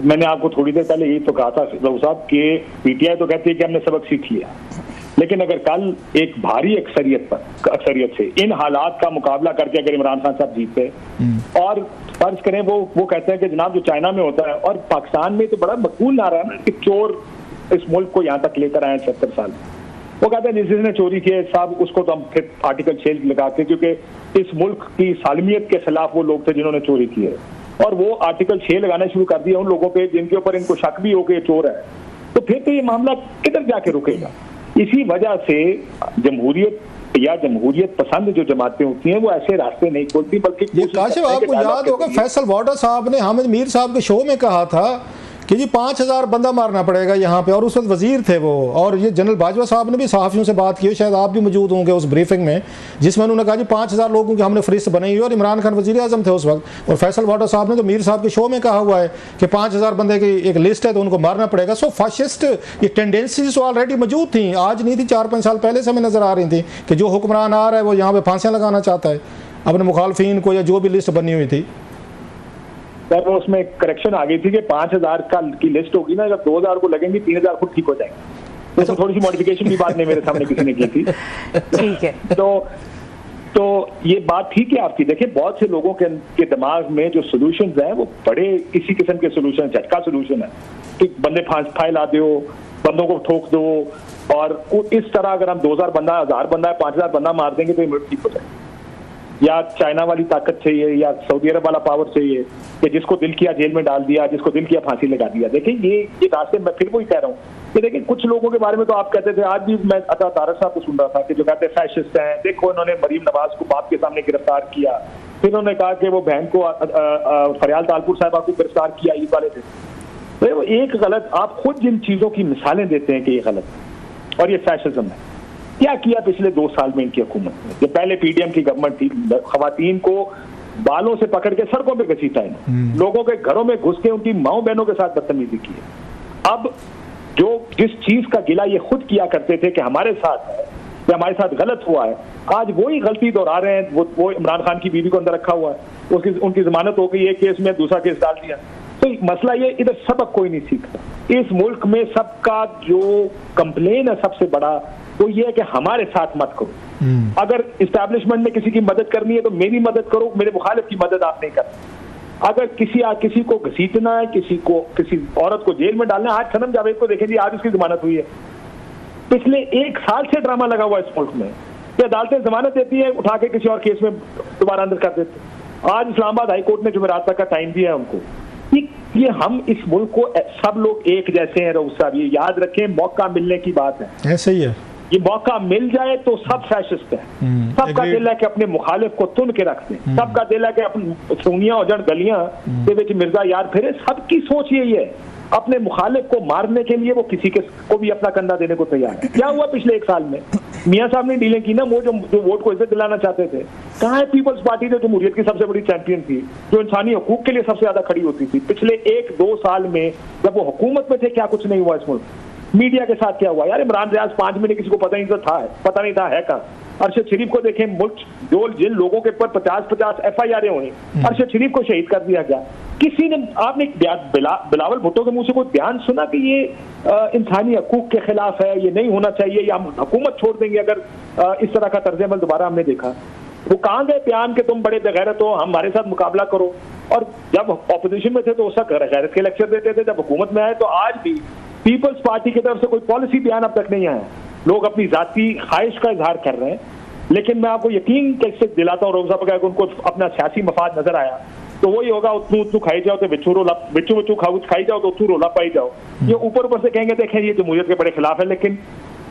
मैंने आपको थोड़ी देर पहले यही तो कहा था रऊफ साहब कि पीटीआई तो कहती है कि हमने सबक सीख लिया, लेकिन अगर कल एक भारी अक्सरियत से इन हालात का मुकाबला करके अगर इमरान खान साहब जीतते और फर्ज करें वो कहते हैं कि जनाब जो चाइना में होता है और पाकिस्तान में तो बड़ा मकबूल ना रहा है ना कि चोर इस मुल्क को यहाँ तक लेकर आए 70 साल, वो कहते हैं जिसने चोरी किए साहब उसको तो हम फिर आर्टिकल 6 लगाते, क्योंकि इस मुल्क की सालमियत के खिलाफ वो लोग थे जिन्होंने चोरी की है, और वो आर्टिकल 6 लगाना शुरू कर दिया उन लोगों पे जिनके ऊपर इनको शक भी हो कि ये चोर है। तो फिर तो ये मामला किधर जाके रुकेगा? इसी वजह से जमहूरियत पसंद जो जमातें होती हैं वो ऐसे रास्ते नहीं खोलती, बल्कि ये काशिफ आपको याद होगा फैसल वाडा साहब ने हामिद मीर साहब के शो में कहा था कि जी 5000 बंदा मारना पड़ेगा यहाँ पे, और उस वक्त वजीर थे वो, और ये जनरल बाजवा साहब ने भी सहाफ़ियों से बात की, शायद आप भी मौजूद होंगे उस ब्रीफिंग में, जिसमें उन्होंने कहा जी 5000 लोगों की हमने फहरिस्त बनाई हुई, और इमरान खान वजीर आज़म थे उस वक्त, और फैसल वाडा साहब ने तो मीर साहब के शो में कहा हुआ है कि 5000 बंदे की एक लिस्ट है तो उनको मारना पड़ेगा। सो फाशिस्ट ये टेंडेंसीज तो ऑलरेडी मौजूद थी, आज नहीं थी, 4-5 साल पहले से हमें नज़र आ रही थी कि जो हुक्मरान आ रहा है वो यहाँ पर फांसियाँ लगाना चाहता है अपने मुखालफिन को, या जो भी लिस्ट बनी हुई थी। सर वो उसमें करेक्शन आ गई थी कि 5000 की लिस्ट होगी ना, जब 2000 को लगेंगे 3000 खुद ठीक हो जाएंगे। तो थोड़ी सी मॉडिफिकेशन की बात नहीं मेरे सामने किसी ने की थी। ठीक है। तो ये बात ठीक है आपकी। देखिए बहुत से लोगों के दिमाग में जो सोल्यूशंस हैं वो बड़े इसी किस्म के सोल्यूशन, झटका सोल्यूशन है कि बंदे फाइल ला दो, बंदों को ठोक दो, और इस तरह अगर हम 2000 बंदा 1000 बंदा 5000 बंदा मार देंगे तो ये ठीक हो जाएगा। या चाइना वाली ताकत चाहिए या सऊदी अरब वाला पावर चाहिए कि जिसको दिल किया जेल में डाल दिया, जिसको दिल किया फांसी लगा दिया। देखिए ये रास्ते मैं फिर वही कह रहा हूँ कि देखिए कुछ लोगों के बारे में तो आप कहते थे, आज भी मैं अता तारक साहब को सुन रहा था कि जो कहते हैं फैशिस्ट हैं, देखो इन्होंने मरीम नवाज को बाप के सामने गिरफ्तार किया, फिर उन्होंने कहा कि वो बहन को फरियाल तालपुर साहबा को गिरफ्तार किया, ईद वाले थे। तो एक गलत, आप खुद जिन चीजों की मिसालें देते हैं कि ये गलत और ये फैशिज्म है, क्या किया पिछले 2 साल में इनकी हुकूमत ने? जो पहले पीडीएम की गवर्नमेंट थी, खवातीन को बालों से पकड़ के सड़कों पे घसीटा है, लोगों के घरों में घुस के उनकी माओ बहनों के साथ बदतमीजी की है। अब जो जिस चीज का गिला ये खुद किया करते थे कि हमारे साथ है या हमारे साथ गलत हुआ है, आज वही गलती दोहरा रहे हैं। वो इमरान खान की बीवी को अंदर रखा हुआ है, उनकी जमानत हो गई, एक केस में दूसरा केस डाल दिया। तो मसला ये, इधर सबक कोई नहीं सीखता। इस मुल्क में सबका जो कंप्लेन है सबसे बड़ा वो ये है कि हमारे साथ मत करो। अगर इस्टेब्लिशमेंट ने किसी की मदद करनी है तो मेरी मदद करो, मेरे मुखालिफ की मदद आप नहीं करते। अगर किसी को घसीटना है, किसी औरत को जेल में डालना है, आज सनम जावेद को देखें जी, आज उसकी जमानत हुई है। पिछले 1 साल से ड्रामा लगा हुआ है इस मुल्क में कि अदालतें जमानत देती है, उठा के किसी और केस में दोबारा अंदर कर देते। आज इस्लामाबाद हाई कोर्ट ने जुमेरात तक का टाइम दिया है उनको। ये हम इस मुल्क को सब लोग एक जैसे हैं रऊफ साहब, ये याद रखें, मौका मिलने की बात है। ऐसे ही है, ये मौका मिल जाए तो सब फैशिस्ट है। सबका दिल है कि अपने मुखालिफ को तुन के रखते हैं, सबका दिल है कि अपनी सोनिया और गलियां के विच मिर्जा यार फिरे। सबकी सोच यही है, अपने मुखालिफ को मारने के लिए वो किसी के को भी अपना कंधा देने को तैयार है। क्या हुआ पिछले 1 साल में? मियां साहब ने डीलें की ना, वो जो वोट को इज्जत दिलाना चाहते थे। कहाँ है पीपल्स पार्टी जो जमहूरियत की सबसे बड़ी चैंपियन थी, जो इंसानी हकूक के लिए सबसे ज्यादा खड़ी होती थी? पिछले 1-2 साल में जब वो हुकूमत में थे क्या कुछ नहीं हुआ इस मुल्क? मीडिया के साथ क्या हुआ यार? इमरान रियाज 5 महीने किसी को पता नहीं था है कहाँ? अरशद शरीफ को देखें, मुल्क जिन लोगों के ऊपर 50-50 FIR हुई, अरशद शरीफ को शहीद कर दिया गया। किसी ने, आपने बिलावल भुट्टो के मुंह से कोई बयान सुना कि ये इंसानी हकूक के खिलाफ है, ये नहीं होना चाहिए, या हम हुकूमत छोड़ देंगे अगर इस तरह का तर्ज अमल दोबारा हमने देखा? वो कहाँ गए बयान के तुम बड़े बेगैरत हो, हमारे साथ मुकाबला करो? और जब ऑपोजिशन में थे तो उसका गैरत के लेक्चर देते थे, जब हुकूमत में आए तो आज भी पीपल्स पार्टी की तरफ से कोई पॉलिसी बयान अब तक नहीं आया। लोग अपनी जाती ख्वाहिश का इजहार कर रहे हैं, लेकिन मैं आपको यकीन कैसे दिलाता हूँ रोज़ा पका, उनको अपना सियासी मफाद नजर आया तो वही होगा, उतनू खाई जाओ तो बिच्छू खाई जाओ तो उतनू रोला पाई जाओ। ये ऊपर से कहेंगे देखें ये जमहूरियत के बड़े खिलाफ है, लेकिन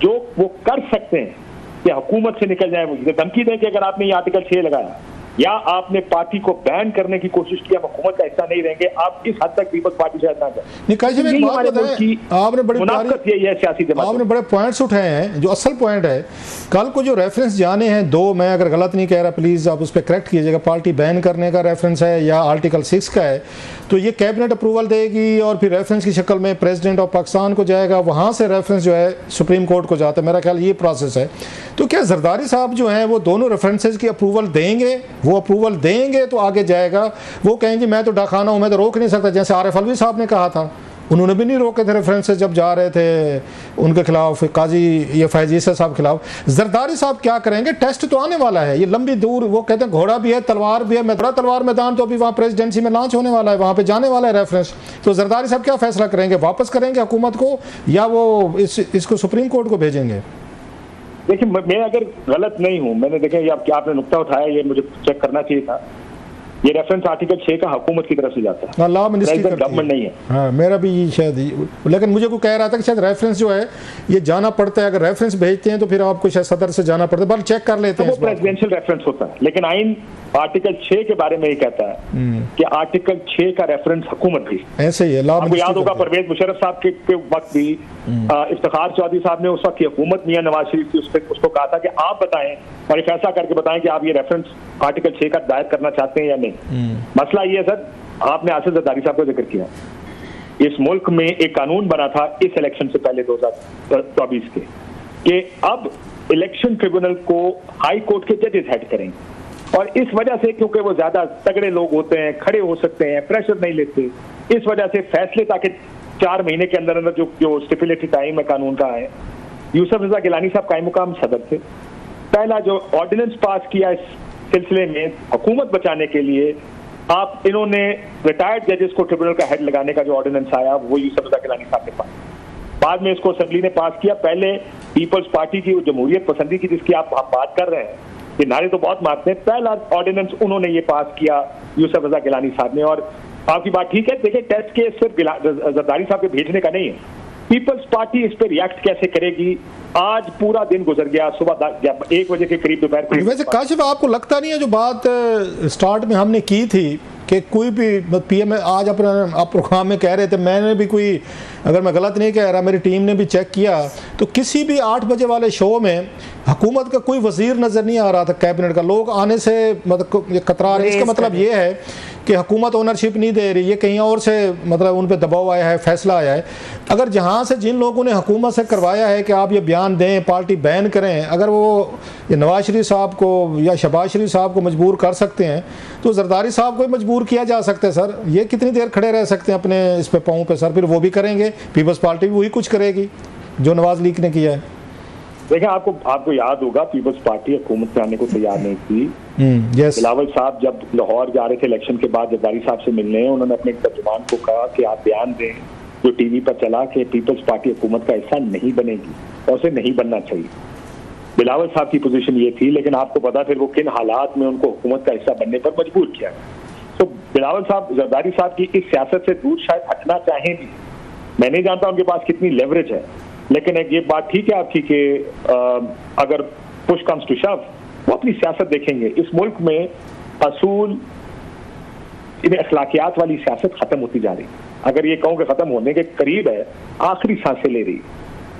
जो वो कर सकते हैं कि हुकूमत से निकल जाए, मुझे धमकी दें कि अगर आपने ये आर्टिकल 6 लगाया या आपने पार्टी को बैन करने की कोशिश की, हम हुकूमत का हिस्सा नहीं रहेंगे, आप इस हद तक पीपल्स पार्टी से हटना आपने बड़े पॉइंट्स उठाए हैं। जो असल पॉइंट है, कल को जो रेफरेंस जाने हैं 2, मैं अगर गलत नहीं कह रहा प्लीज़ आप उस पर करेक्ट कीजिएगा, पार्टी बैन करने का रेफरेंस है या आर्टिकल 6 का है, तो ये कैबिनेट अप्रूवल देगी और फिर रेफरेंस की शक्ल में प्रेसिडेंट ऑफ पाकिस्तान को जाएगा, वहाँ से रेफरेंस जो है सुप्रीम कोर्ट को जाता है। मेरा ख्याल ये प्रोसेस है। तो क्या जरदारी साहब जो हैं वो दोनों रेफरेंसेज की अप्रूवल देंगे? वो अप्रूवल देंगे तो आगे जाएगा। वो कहेंगे मैं तो डाखाना हूँ, मैं तो रोक नहीं सकता, जैसे आरिफ अलवी साहब ने कहा था, उन्होंने भी नहीं रोके थे रेफरेंसेस जब जा रहे थे उनके खिलाफ, काजी ये फैज़ ईसा साहब के खिलाफ। जरदारी साहब क्या करेंगे? टेस्ट तो आने वाला है, ये लंबी दूर, वो कहते हैं घोड़ा भी है तलवार भी है, मैं तलवार मैदान तो अभी वहाँ प्रेसिडेंसी में लॉन्च होने वाला है, वहाँ पे जाने वाला है रेफरेंस। तो जरदारी साहब क्या फैसला करेंगे? वापस करेंगे हुकूमत को या वो इसको सुप्रीम कोर्ट को भेजेंगे? देखिए, मैं अगर गलत नहीं हूँ, मैंने देखा ये आपने नुक्ता उठाया, ये मुझे चेक करना चाहिए था। ये रेफरेंस आर्टिकल 6 का हुकूमत की तरफ से जाता है, लॉ मिनिस्ट्री गवर्नमेंट नहीं है। हाँ, मेरा भी शायद, लेकिन मुझे को कह रहा था कि शायद रेफरेंस जो है ये जाना पड़ता है, अगर रेफरेंस भेजते हैं तो फिर आपको शायद सदर से जाना पड़ता है, बल चेक कर लेते हैं। वो प्रेसिडेंशियल रेफरेंस होता है, लेकिन आइन आर्टिकल 6 के बारे में ये कहता है कि आर्टिकल 6 का रेफरेंस हुकूमत भी ऐसे ही है। आपको याद होगा परवेज मुशर्रफ साहब के वक्त भी इफ्तिखार चौधरी साहब ने उस वक्त की हुकूमत मियां नवाज शरीफ की उसको कहा था कि आप बताएं और फैसला करके बताएं कि आप ये रेफरेंस आर्टिकल 6 का दायर करना चाहते हैं या नहीं। मसला ये है सर, आपने आसिफ जरदारी साहब का जिक्र किया, इस मुल्क में एक कानून बना था इस इलेक्शन से पहले 2024 के, कि अब इलेक्शन ट्रिब्यूनल को हाई कोर्ट के जजेस हेड करेंगे, और इस वजह से क्योंकि वो ज्यादा तगड़े लोग होते हैं, खड़े हो सकते हैं, प्रेशर नहीं लेते, इस वजह से फैसले ताकि 4 महीने के अंदर अंदर जो स्टिपुलेटेड टाइम है कानून का है। यूसुफ रजा गिलानी साहब कायम मुकाम सदर थे, पहला जो ऑर्डिनेंस पास किया इस सिलसिले में हुकूमत बचाने के लिए, आप इन्होंने रिटायर्ड जजेस को ट्रिब्यूनल का हेड लगाने का जो ऑर्डिनेंस आया वो यूसुफ रजा गिलानी साहब के पास, बाद में इसको असेंबली ने पास किया। पहले पीपल्स पार्टी की जमहूरियत पसंदी की जिसकी आप बात कर रहे हैं, ये नारे तो बहुत मारते हैं, पहला ऑर्डिनेंस उन्होंने ये पास किया यूसुफ रजा गिलानी साहब ने। और आपकी बात ठीक है, देखिए टेस्ट केस सिर्फ जरदारी साहब के भेजने का नहीं है, पीपल्स पार्टी इस पर रिएक्ट कैसे करेगी। आज पूरा दिन गुजर गया, सुबह 1 बजे के करीब दोपहर को। वैसे काशिफ आपको लगता नहीं है जो बात स्टार्ट में हमने की थी कि कोई भी पीएम आज अपने आप प्रोग्राम में कह रहे थे, मैंने भी कोई, अगर मैं गलत नहीं कह रहा, मेरी टीम ने भी चेक किया तो किसी भी 8 बजे वाले शो में हुकूमत का कोई वजीर नज़र नहीं आ रहा था कैबिनेट का। लोग आने से मतलब कतरा रहे, इसका मतलब ये है कि हुकूमत ओनरशिप नहीं दे रही, ये कहीं और से मतलब उन पर दबाव आया है, फैसला आया है। अगर जहाँ से जिन लोगों ने हुकूमत से करवाया है कि आप ये बयान दें, पार्टी बैन करें, अगर वो ये नवाज शरीफ साहब को या शहबाज शरीफ साहब को मजबूर कर सकते हैं तो जरदारी साहब को मजबूर किया जा सकता है। सर ये कितनी देर खड़े रह सकते हैं अपने इस पे पाँव पे? सर फिर वो भी करेंगे, पीपल्स पार्टी भी वही कुछ करेगी जो नवाज लीग ने किया है। देखिए, आपको याद होगा पीपल्स पार्टी हुकूमत में आने को तैयार नहीं थी। बिलावल साहब जब लाहौर जा रहे थे इलेक्शन के बाद जरदारी साहब से मिलने, उन्होंने अपने तर्जुमान को कहा कि आप बयान दें जो टीवी पर चला कि पीपल्स पार्टी हुकूमत का हिस्सा नहीं बनेगी और उसे नहीं बनना चाहिए। बिलावल साहब की पोजीशन ये थी, लेकिन आपको पता फिर वो किन हालात में उनको हुकूमत का हिस्सा बनने पर मजबूर किया। तो बिलावल साहब जरदारी साहब की इस सियासत से दूर शायद हटना चाहें भी, मैं नहीं जानता उनके पास कितनी लेवरेज है, लेकिन एक ये बात ठीक है आपकी कि अगर पुश कम्स टू शव वो अपनी सियासत देखेंगे। इस मुल्क में असूल इन्हें अखलाकियात वाली सियासत खत्म होती जा रही, अगर ये कहूँ कि खत्म होने के करीब है, आखिरी सांसें ले रही।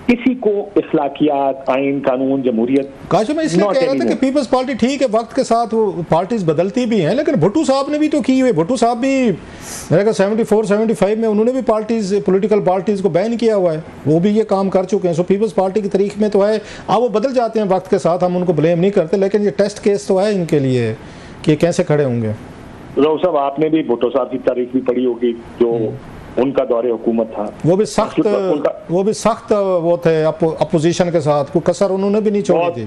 किसी को इखलाकियात, आइन, कानून, जमहूरियत। काश मैं इसलिए कह रहा था कि पीपल्स पार्टी ठीक है, वक्त के साथ वो पार्टीज बदलती भी हैं, लेकिन भुट्टो साहब ने भी तो की हुई। भुट्टो साहब भी मेरे ख्याल 74-75 में उन्होंने भी पार्टीज, पॉलिटिकल पार्टीज को बैन किया हुआ है, वो भी ये काम कर चुके हैं। सो पीपल्स पार्टी की तारीख में तो है, अब वो बदल जाते हैं वक्त के साथ, हम उनको ब्लेम नहीं करते, लेकिन ये टेस्ट केस तो है इनके लिए कि कैसे खड़े होंगे। राव साहब, आपने भी भुट्टो साहब की तारीख भी पढ़ी होगी, जो उनका दौरे हुकूमत था, वो भी सख्त वो थे अपोजिशन के साथ, कोई कसर उन्होंने भी नहीं छोड़ी थी।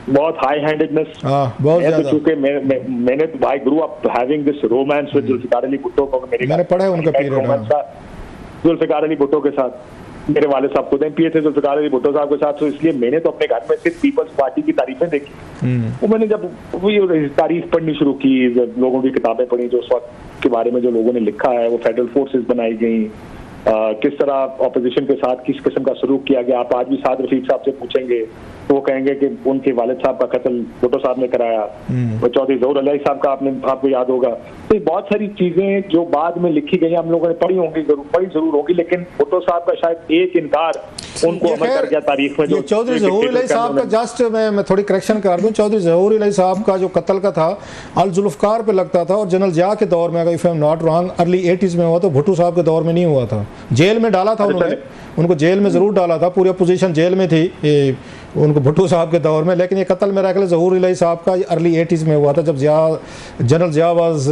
बहुत हाई हैंडेडनेस, बहुत ज्यादा। क्योंकि मैंने तो भाई grew up having this romance with Zulfikar Ali Bhutto को, मैंने पढ़ा है उनका पीरियड जुल्फिकार अली भुट्टो के साथ। मेरे वाले साहब खुद एमपीए थे जुल्फिकार अली भुट्टो साहब के साथ, तो इसलिए मैंने तो अपने घर में सिर्फ पीपल्स पार्टी की तारीफें देखी। वो मैंने जब वो तारीफ पढ़नी शुरू की, लोगों की किताबें पढ़ी जो उस वक्त के बारे में जो लोगों ने लिखा है, वो फेडरल फोर्सेस बनाई गई, किस तरह ऑपोजिशन के साथ किस किस्म का सलूक किया गया। आप आज भी साद रफीक साहब से पूछेंगे तो वो कहेंगे कि उनके वालिद साहब का कत्ल भुट्टो साहब ने कराया, वो चौधरी ज़हूर अली साहब का आपको याद होगा। तो बहुत सारी चीजें जो बाद में लिखी गई हम लोगों ने पढ़ी होंगी, पढ़ी जरूर होगी, लेकिन भुट्टो साहब का शायद एक इनकार उनको अमल कर गया तारीख में। जो चौधरी ज़हूर अली साहब का, जस्ट मैं थोड़ी करेक्शन कर दूं, चौधरी ज़हूर अली साहब का जो कत्ल का था अल जुल्फकार पे लगता था, और जनरल जिया के दौर में, अगर if I am not wrong, early 80s में हुआ, तो भुट्टो साहब के दौर में नहीं हुआ था। जेल में डाला था उन्होंने, उनको जेल में जरूर डाला था, पूरी अपोजिशन जेल में थी, उनको भुट्टो साहब के दौर में, लेकिन ये कत्ल मेरा ख्याल ज़हूर इलाही साहब का अर्ली 80s में हुआ था, जब general Zia was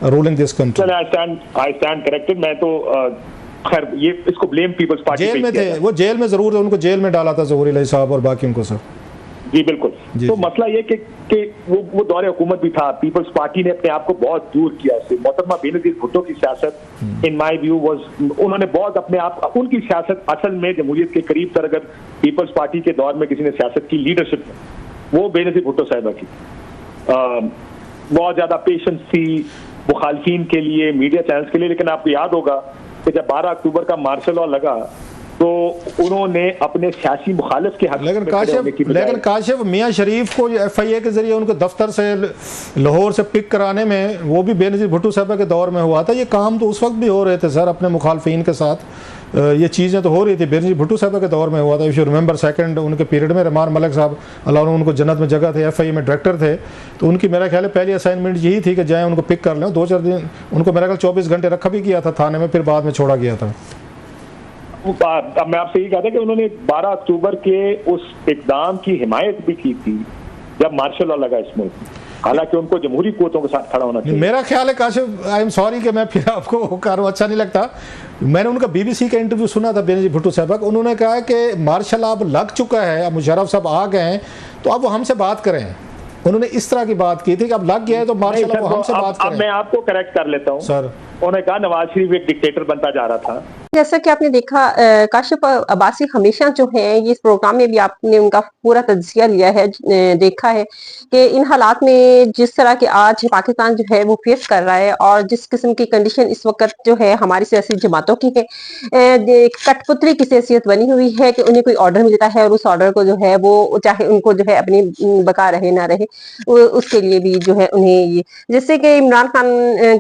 ruling this country. I stand corrected. मैं तो खैर ये इसको ब्लेम पीपल्स पार्टी जेल में थे, वो जेल में ज़रूर उनको जेल में डाला था ज़हूर इलाही साहब और बाकी उनको सर। जी बिल्कुल। तो मसला ये कि वो दौरे हुकूमत भी था, पीपल्स पार्टी ने अपने आप को बहुत दूर किया उससे। मोहतरमा बेनज़ीर भुट्टो की सियासत इन माय व्यू वाज, उन्होंने बहुत अपने आप, उनकी सियासत असल में जमहूरियत के करीब तर अगर पीपल्स पार्टी के दौर में किसी ने सियासत की लीडरशिप वो बेनज़ीर भुट्टो साहिबा की। बहुत ज़्यादा पेशेंस थी मुखालफिन के लिए, मीडिया चैनल्स के लिए। लेकिन आपको याद होगा कि जब 12 अक्टूबर का मार्शल लॉ लगा तो उन्होंने अपने सियासी मुखालिफ के हक लेकिन काशिफ मियां शरीफ को FIA के जरिए उनको दफ्तर से लाहौर से पिक कराने में, वो भी बेनज़ीर भुट्टो साहब के दौर में हुआ था। ये काम तो उस वक्त भी हो रहे थे सर अपने मुखालफिन के साथ, ये चीज़ें तो हो रही थी। बेनज़ीर भुट्टो साहब के दौर में हुआ था। इफ़ यू रिमेंबर सेकंड उनके पीरियड में रहमान मलिक साहब अल्लाह ने उनको जन्नत में जगह थे, FIA में डायरेक्टर थे, तो उनकी मेरा ख्याल है पहली असाइनमेंट यही थी कि जाएँ उनको पिक कर लें। 2-4 दिन उनको मेरा ख्याल 24 घंटे रखा भी किया था थाने में, फिर बाद में छोड़ा गया था। अब मैं आपसे ये कहता कि उन्होंने 12 अक्टूबर के उस इक़दाम की हिमायत भी की थी जब मार्शल लॉ लगा इस मुल्क में, हालांकि उनको जमहूरी कुव्वतों के साथ खड़ा होना चाहिए। मेरा ख्याल है काशिफ, आई एम सॉरी कि मैं फिर आपको वो अच्छा नहीं लगता, मैंने उनका BBC का इंटरव्यू सुना था बेनज़ीर भुट्टो साहब का। उन्होंने कहा कि मार्शल अब लग चुका है, अब मुशर्रफ साहब आ गए हैं तो अब वो हमसे बात करें। उन्होंने इस तरह की बात की थी कि अब लग गया है तो मार्शल अब हमसे बात करें। अब मैं आपको करेक्ट कर लेता हूँ सर। उन्होंने कहा नवाज शरीफ एक डिक्टेटर बनता जा रहा था। जैसा कि आपने देखा काशिफ अब्बासी हमेशा जो है, ये इस प्रोग्राम में भी आपने उनका पूरा तज्जिया लिया है, देखा है कि इन हालात में जिस तरह के आज पाकिस्तान जो है वो फेस कर रहा है और जिस किस्म की कंडीशन इस वक्त जो है हमारी सियासी जमातों की है, कठपुतली की हैसियत बनी हुई है कि उन्हें कोई ऑर्डर मिलता है और उस ऑर्डर को जो है वो चाहे उनको जो है अपनी बका रहे ना रहे उसके लिए भी जो है उन्हें ये, जैसे कि इमरान खान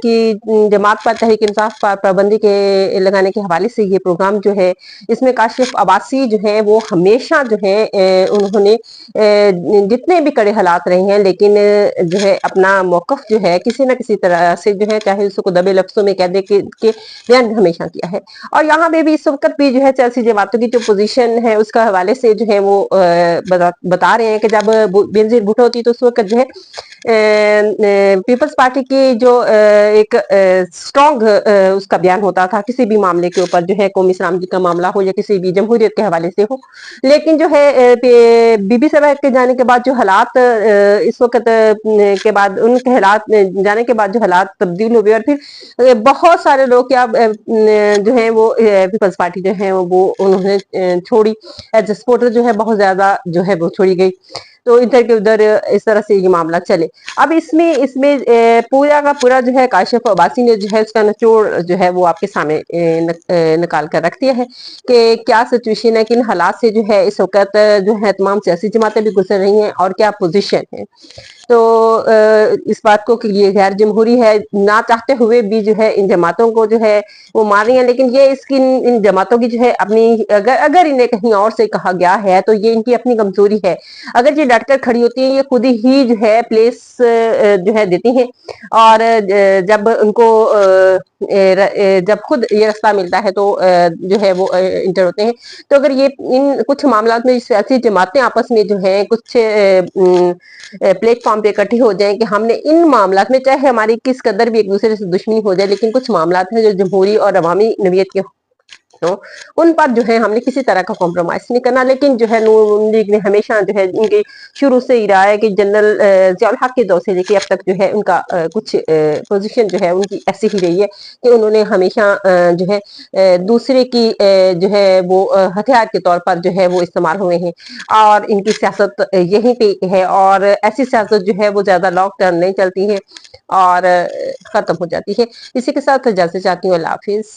की जमात पर तहरीक इंसाफ पर पाबंदी के लगाने के हवाले से ये प्रोग्राम जो है, इसमें काशिफ अब्बासी जो है वो हमेशा जो है उन्होंने जितने भी कड़े हालात रहे हैं लेकिन जो है अपना मौकफ जो है किसी न किसी तरह से जो है, चाहे उसको दबे लफ्जों में कह दे के बयान हमेशा किया है। और यहाँ पे भी इस वक्त भी जो है सियासी जमातों की जो पोजीशन है उसका हवाले से जो है वो बता रहे हैं कि जब बेनज़ीर भुट्टो थी तो उस वक्त जो है पीपल्स पार्टी की जो एक स्ट्रॉन्ग उसका बयान होता था किसी भी मामले के ऊपर, जो है कौमी सलामती का मामला हो या किसी भी जमहूरियत के हवाले से हो। लेकिन जो है बीबी साहब के जाने के बाद जो हालात इस वक्त के बाद उनके हालात जाने के बाद जो हालात तब्दील हुए और फिर बहुत सारे लोग क्या जो है वो पीपल्स पार्टी जो है वो उन्होंने छोड़ी, एज ए सपोर्टर जो है बहुत ज्यादा जो है वो छोड़ी गई। तो इधर के उधर इस तरह से ये मामला चले। अब इसमें पूरा का पूरा जो है काशिफ अब्बासी ने जो है उसका निचोड़ जो है वो आपके सामने निकाल कर रख दिया है कि क्या सिचुएशन है, किन हालात से जो है इस वक्त जो है तमाम सियासी जमातें भी गुजर रही हैं और क्या पोजीशन है। तो इस बात को कि ये गैर जमहूरी है, ना चाहते हुए भी जो है इन जमातों को जो है वो मार रही है। लेकिन ये इसकी इन जमातों की जो है अपनी, अगर इन्हें कहीं और से कहा गया है तो ये इनकी अपनी कमजोरी है। अगर ये डटकर खड़ी होती है, ये खुद ही जो है प्लेस जो है देती हैं और जब उनको जब खुद ये रास्ता मिलता है तो जो है वो इंटर होते हैं। तो अगर ये इन कुछ मामला में सियासी जमातें आपस में जो है कुछ प्लेटफॉर्म पे इकट्ठी हो जाएं कि हमने इन मामला में, चाहे हमारी किस कदर भी एक दूसरे से दुश्मनी हो जाए, लेकिन कुछ मामला है जो जमहूरी और अवामी नवीयत के तो उन पर जो है हमने किसी तरह का कॉम्प्रोमाइज नहीं करना। लेकिन जो है नून लीग ने हमेशा जो है इनके शुरू से ही रहा है कि जनरल ज़ियाउल हक के दौर से लेके अब तक जो है उनका कुछ पोजीशन जो है उनकी ऐसी ही रही है कि उन्होंने हमेशा जो है दूसरे की जो है वो हथियार के तौर पर जो है वो इस्तेमाल हुए हैं और इनकी सियासत यहीं पे है। और ऐसी सियासत जो है वो ज़्यादा लॉन्ग टर्म नहीं चलती है और ख़त्म हो जाती है। इसी के साथ इजाज़त चाहती हूँ। अल्लाह हाफिज़।